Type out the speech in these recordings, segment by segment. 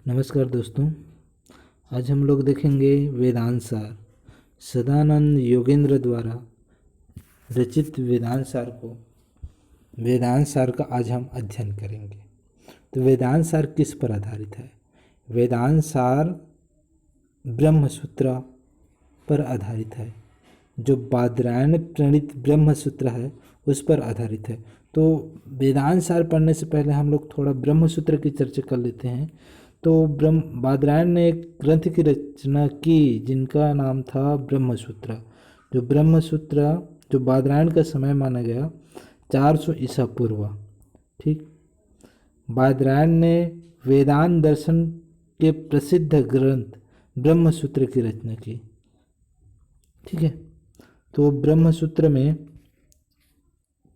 नमस्कार दोस्तों। आज हम लोग देखेंगे वेदांत सार, सदानंद योगेंद्र द्वारा रचित वेदांत सार का आज हम अध्ययन करेंगे। तो वेदांत सार किस पर आधारित है? वेदांत सार ब्रह्म सूत्र पर आधारित है, जो बादरायण प्रणीत ब्रह्म सूत्र है उस पर आधारित है। तो वेदांत सार पढ़ने से पहले हम लोग थोड़ा ब्रह्म सूत्र की चर्चा कर लेते हैं। तो बादरायण ने एक ग्रंथ की रचना की जिनका नाम था ब्रह्मसूत्र। जो बादरायण का समय माना गया 400 ईसा पूर्व। ठीक, बादरायण ने वेदांत दर्शन के प्रसिद्ध ग्रंथ ब्रह्मसूत्र की रचना की। ठीक है, तो ब्रह्मसूत्र में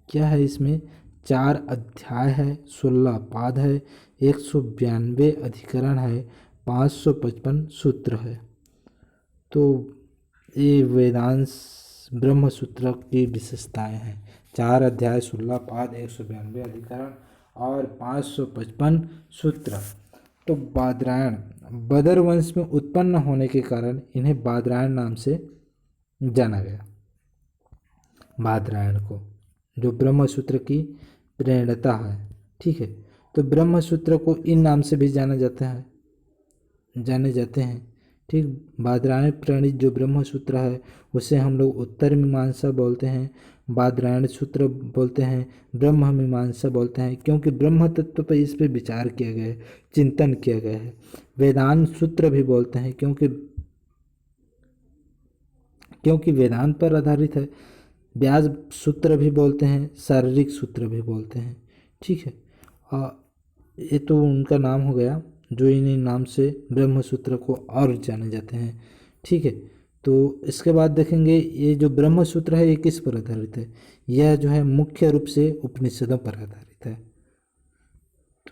क्या है? इसमें 4 अध्याय है, 16 पाद है, 192 अधिकरण है, 555 सूत्र है। तो ये वेदांत ब्रह्मसूत्र की विशेषताएं हैं। 4 अध्याय, 16 पाद, 192 अधिकरण और 555 सूत्र। तो बादरायण बदर वंश में उत्पन्न होने के कारण इन्हें बादरायण नाम से जाना गया। बादरायण को जो ब्रह्मसूत्र की प्रणेता है। ठीक है, तो ब्रह्मसूत्र को इन नाम से भी जाने जाते हैं। ठीक, बादरायण प्रणीत जो ब्रह्मसूत्र है उसे हम लोग उत्तर मीमांसा बोलते हैं, बादरायण सूत्र बोलते हैं, ब्रह्म मीमांसा बोलते हैं, क्योंकि ब्रह्म तत्व पर इस पर विचार किया गया है, चिंतन किया गया है। वेदांत सूत्र भी बोलते हैं क्योंकि वेदांत पर आधारित है। व्यास सूत्र भी बोलते हैं, शारीरिक सूत्र भी बोलते हैं। ठीक है, ये तो उनका नाम हो गया जो इन्हीं नाम से ब्रह्म सूत्र को और जाने जाते हैं। ठीक है, तो इसके बाद देखेंगे ये जो ब्रह्म सूत्र है ये किस पर आधारित है? यह जो है मुख्य रूप से उपनिषदों पर आधारित है।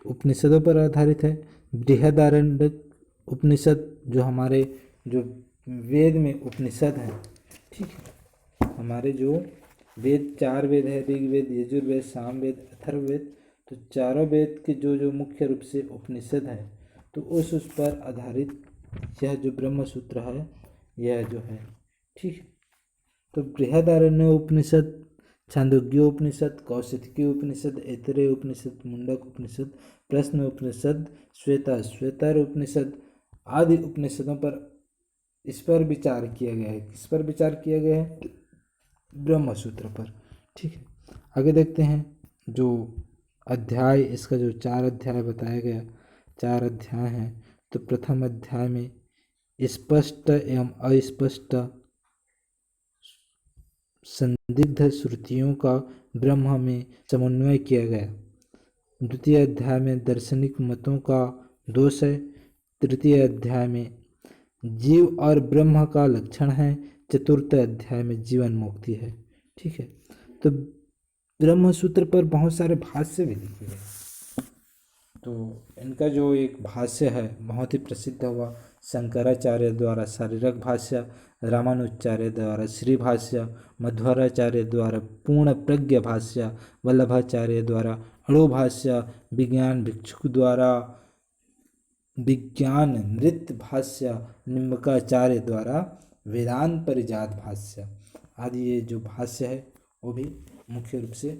उपनिषदों पर आधारित है। बृहदारण्यक उपनिषद जो हमारे जो वेद में उपनिषद हैं। ठीक है, हमारे जो वेद 4 वेद है, ऋग्वेद, यजुर्वेद, सामवेद, अथर्ववेद, तो चारों वेद के जो मुख्य रूप से उपनिषद है, तो उस पर आधारित यह जो ब्रह्म सूत्र है यह जो है। ठीक है, तो बृहदारण्य उपनिषद, छांदोग्य उपनिषद, कौशिकी उपनिषद, ऐतरेय उपनिषद, मुंडक उपनिषद, प्रश्न उपनिषद, श्वेताश्वतर उपनिषद आदि उपनिषदों पर इस पर विचार किया गया है। किस पर विचार किया गया है? ब्रह्म सूत्र पर। ठीक है, आगे देखते हैं जो अध्याय, इसका जो 4 अध्याय बताया गया, 4 अध्याय हैं। तो प्रथम अध्याय में स्पष्ट एवं अस्पष्ट संदिग्ध श्रुतियों का ब्रह्म में समन्वय किया गया। द्वितीय अध्याय में दार्शनिक मतों का दोष है। तृतीय अध्याय में जीव और ब्रह्म का लक्षण है। चतुर्थ अध्याय में जीवन मुक्ति है। ठीक है, तो ब्रह्म सूत्र पर बहुत सारे भाष्य भी लिखे गए। तो इनका जो एक भाष्य है बहुत ही प्रसिद्ध हुआ, शंकराचार्य द्वारा शारीरक भाष्य, रामानुजाचार्य द्वारा श्री भाष्य, मध्वाचार्य द्वारा पूर्ण प्रज्ञ भाष्य, वल्लभाचार्य द्वारा अणु भाष्य, विज्ञान भिक्षुक द्वारा विज्ञान नृत्य भाष्य, निम्बकाचार्य द्वारा वेदांत परिजात भाष्य आदि ये जो भाष्य है वो भी मुख्य रूप से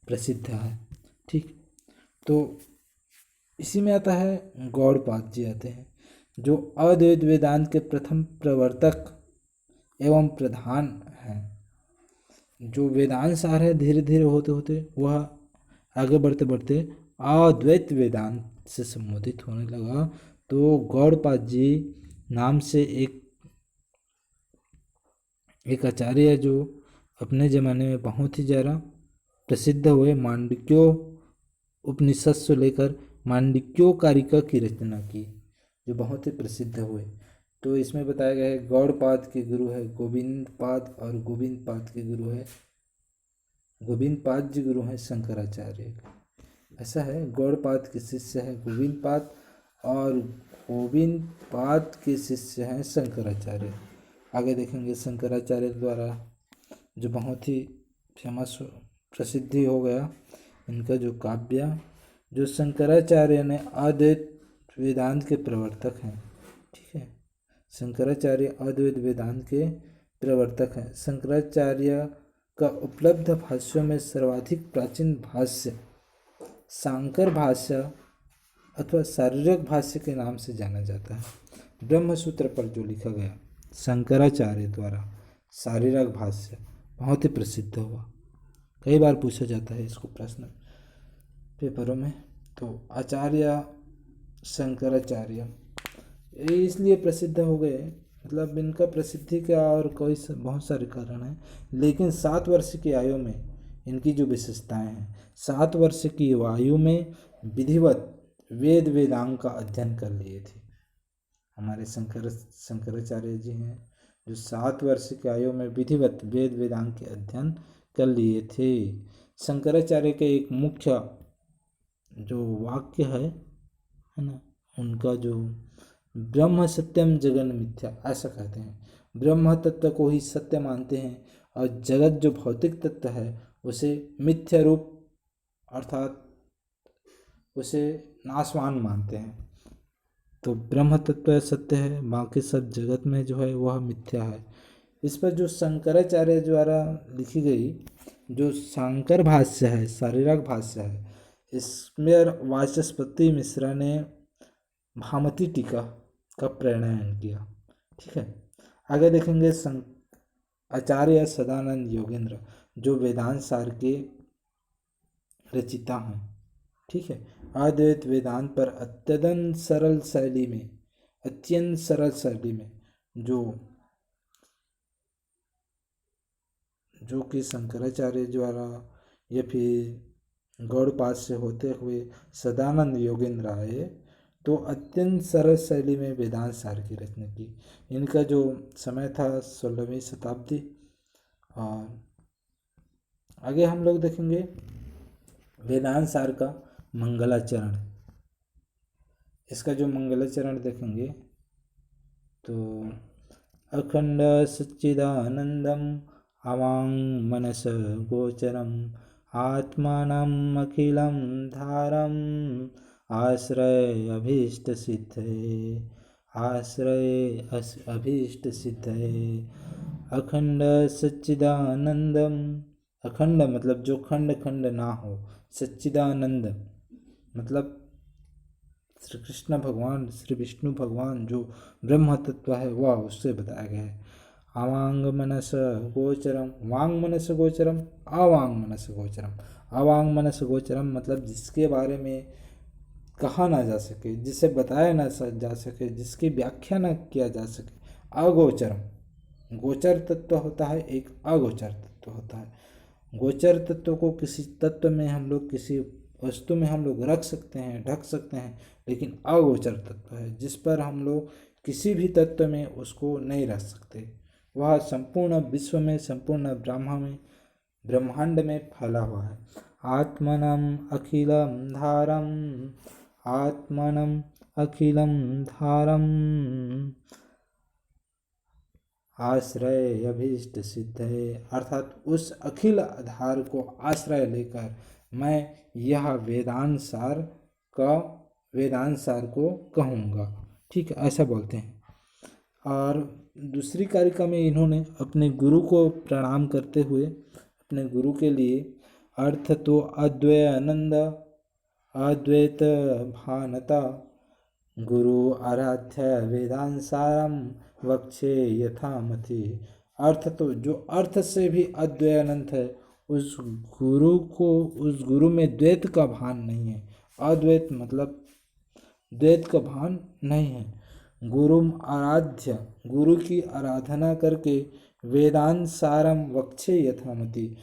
प्रसिद्ध है। ठीक, तो इसी में आता है गौड़पाद जी आते हैं, जो अद्वैत वेदांत के प्रथम प्रवर्तक एवं प्रधान हैं। जो वेदांत सार है धीरे धीरे होते होते वह आगे बढ़ते बढ़ते अद्वैत वेदांत से संबोधित होने लगा। तो गौड़पाद जी नाम से एक आचार्य जो अपने ज़माने में बहुत ही ज़्यादा प्रसिद्ध हुए, मांडुक्यो उपनिषद से लेकर मांडुक्यो कारिका की रचना की, जो बहुत ही प्रसिद्ध हुए। तो इसमें बताया गया है गौड़पाद के गुरु है गोविंदपाद और गोविंदपाद के गुरु है गोविंदपाद जी गुरु हैं शंकराचार्य। ऐसा है, गौड़पाद के शिष्य है गोविंदपाद और गोविंदपाद के शिष्य हैं शंकराचार्य। आगे देखेंगे शंकराचार्य द्वारा जो बहुत ही फेमस प्रसिद्धि हो गया इनका जो काव्य, जो शंकराचार्य ने अद्वैत वेदांत के प्रवर्तक हैं। ठीक है, शंकराचार्य अद्वैत वेदांत के प्रवर्तक हैं। शंकराचार्य का उपलब्ध भाष्यों में सर्वाधिक प्राचीन भाष्य शांकर भाष्य अथवा शारीरक भाष्य के नाम से जाना जाता है। ब्रह्मसूत्र पर जो लिखा गया शंकराचार्य द्वारा शारीरक भाष्य बहुत ही प्रसिद्ध हुआ। कई बार पूछा जाता है इसको प्रश्न पेपरों में। तो आचार्य शंकराचार्य ये इसलिए प्रसिद्ध हो गए, मतलब इनका प्रसिद्धि का और कोई बहुत सारे कारण हैं, लेकिन 7 वर्ष की आयु में इनकी जो विशेषताएं हैं, 7 वर्ष की आयु में विधिवत वेद वेदांग का अध्ययन कर लिए थे। हमारे शंकराचार्य जी हैं जो 7 वर्ष की आयु में विधिवत वेद वेदांग के अध्ययन कर लिए थे। शंकराचार्य के एक मुख्य जो वाक्य है ना, उनका जो ब्रह्म सत्यम जगन मिथ्या ऐसा कहते हैं। ब्रह्म तत्व को ही सत्य मानते हैं और जगत जो भौतिक तत्व है उसे मिथ्या रूप अर्थात उसे नाशवान मानते हैं। तो ब्रह्म तत्व सत्य है, बाकी सब जगत में जो है वह मिथ्या है। इस पर जो शंकराचार्य द्वारा लिखी गई जो शांकर भाष्य है, शारीरक भाष्य है, इसमें वाचस्पति मिश्रा ने भामती टीका का प्रणयन किया। ठीक है, आगे देखेंगे आचार्य सदानंद योगेंद्र जो वेदांत सार के रचिता हैं। ठीक है, अद्वैत वेदांत पर अत्यंत सरल शैली में जो कि शंकराचार्य द्वारा या फिर गौड़पाद से होते हुए सदानंद योगेंद्र आए, तो अत्यंत सरल शैली में वेदांत सार की रचना की। इनका जो समय था 16वीं शताब्दी। और आगे हम लोग देखेंगे वेदांत सार का मंगलाचरण। इसका जो मंगलाचरण देखेंगे तो अखंड सच्चिदानंदम अवांग मनस गोचरम आत्मानम अखिलम धारम आश्रय अभीष्ट सिद्धये अखंड सच्चिदानंदम। अखंड मतलब जो खंड खंड ना हो, सच्चिदानंद मतलब श्री कृष्ण भगवान श्री विष्णु भगवान जो ब्रह्म तत्व है वह उससे बताया गया है। अवांग मनस गोचरम, वांग मनस गोचरम, अवांग मनस गोचरम। अवांग मनस गोचरम मतलब जिसके बारे में कहा ना जा सके, जिसे बताया ना जा सके, जिसकी व्याख्या ना किया जा सके, अगोचरम। गोचर तत्व होता है, एक अगोचर तत्व होता है। गोचर तत्व को किसी तत्व में हम लोग, किसी वस्तु में हम लोग रख सकते हैं, ढक सकते हैं, लेकिन अगोचर तत्व है जिस पर हम लोग किसी भी तत्व में उसको नहीं रख सकते। वह संपूर्ण विश्व में, संपूर्ण ब्रह्मांड में फैला हुआ है। आत्मनम अखिलम धारम, आत्मनम अखिलम धारम आश्रय अभीष्ट सिद्ध है। अर्थात उस अखिल आधार को आश्रय लेकर मैं यह वेदांत सार को कहूँगा। ठीक है, ऐसा बोलते हैं। और दूसरी कारिका में इन्होंने अपने गुरु को प्रणाम करते हुए अपने गुरु के लिए अर्थ तो अद्वैत अद्वैत भानता गुरु आराध्य वेदांत सारम वक्षे यथामति। अर्थ तो जो अर्थ से भी अद्वैत है, उस गुरु में द्वैत का भान नहीं है। अद्वैत मतलब द्वैत का भान नहीं है। गुरु आराध्य, गुरु की आराधना करके वेदांत सारम वक्षे यथामति,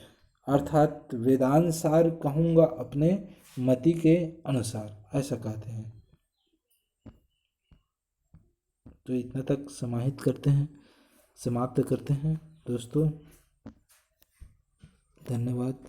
अर्थात वेदांत सार कहूँगा अपने मति के अनुसार, ऐसा कहते हैं। तो इतना तक समाप्त करते हैं दोस्तों। धन्यवाद।